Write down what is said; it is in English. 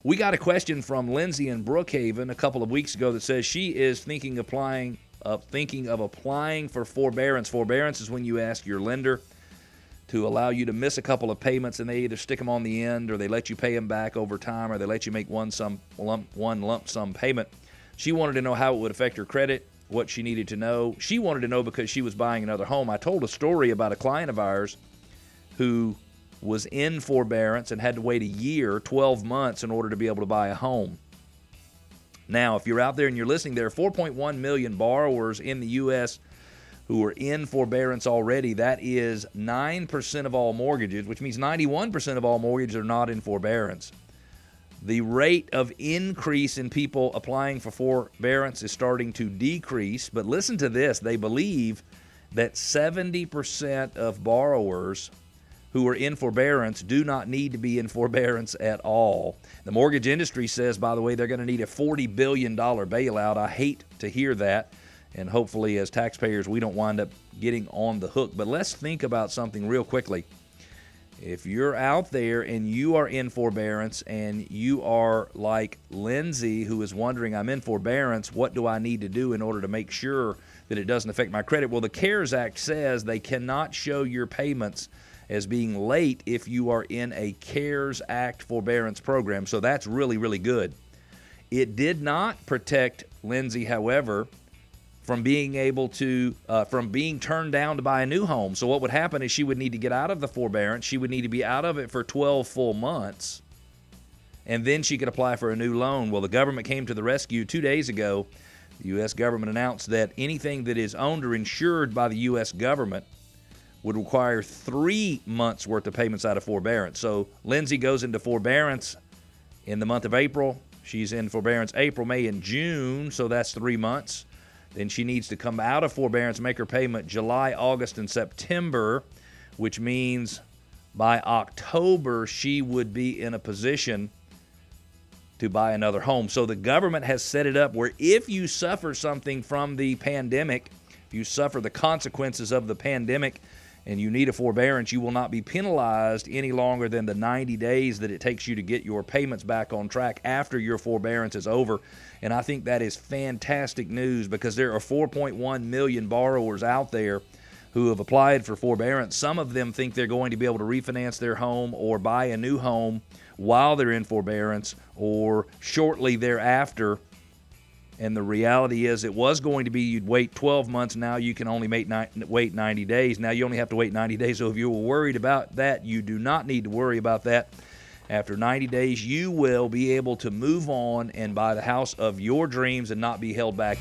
We got a question from Lindsay in Brookhaven a couple of weeks ago that says she is thinking of applying for forbearance. Forbearance is when you ask your lender to allow you to miss a couple of payments, and they either stick them on the end, or they let you pay them back over time, or they let you make one lump sum payment. She wanted to know how it would affect her credit, what she needed to know. She wanted to know because she was buying another home. I told a story about a client of ours who was in forbearance and had to wait a year, 12 months, in order to be able to buy a home. Now, if you're out there and you're listening, there are 4.1 million borrowers in the U.S. who are in forbearance already. That is 9% of all mortgages, which means 91% of all mortgages are not in forbearance. The rate of increase in people applying for forbearance is starting to decrease, but listen to this. They believe that 70% of borrowers who are in forbearance do not need to be in forbearance at all. The mortgage industry says, by the way, they're going to need a $40 billion bailout. I hate to hear that, and hopefully as taxpayers we don't wind up getting on the hook. But let's think about something real quickly. If you're out there and you are in forbearance and you are like Lindsay, who is wondering, I'm in forbearance, what do I need to do in order to make sure that it doesn't affect my credit? Well, the CARES Act says they cannot show your payments as being late if you are in a CARES Act forbearance program. So that's really, really good. It did not protect Lindsay, however, from being able to, from being turned down to buy a new home. So what would happen is she would need to get out of the forbearance. She would need to be out of it for 12 full months, and then she could apply for a new loan. Well, the government came to the rescue 2 days ago. The U.S. government announced that anything that is owned or insured by the U.S. government would require 3 months worth of payments out of forbearance. So Lindsay goes into forbearance in the month of April. She's in forbearance April, May, and June, so that's 3 months. Then she needs to come out of forbearance, make her payment July, August, and September, which means by October she would be in a position to buy another home. So the government has set it up where if you suffer something from the pandemic, if you suffer the consequences of the pandemic, and you need a forbearance, you will not be penalized any longer than the 90 days that it takes you to get your payments back on track after your forbearance is over. And I think that is fantastic news because there are 4.1 million borrowers out there who have applied for forbearance. Some of them think they're going to be able to refinance their home or buy a new home while they're in forbearance or shortly thereafter. And the reality is it was going to be you'd wait 12 months. Now you can only wait 90 days. Now you only have to wait 90 days. So if you were worried about that, you do not need to worry about that. After 90 days, you will be able to move on and buy the house of your dreams and not be held back.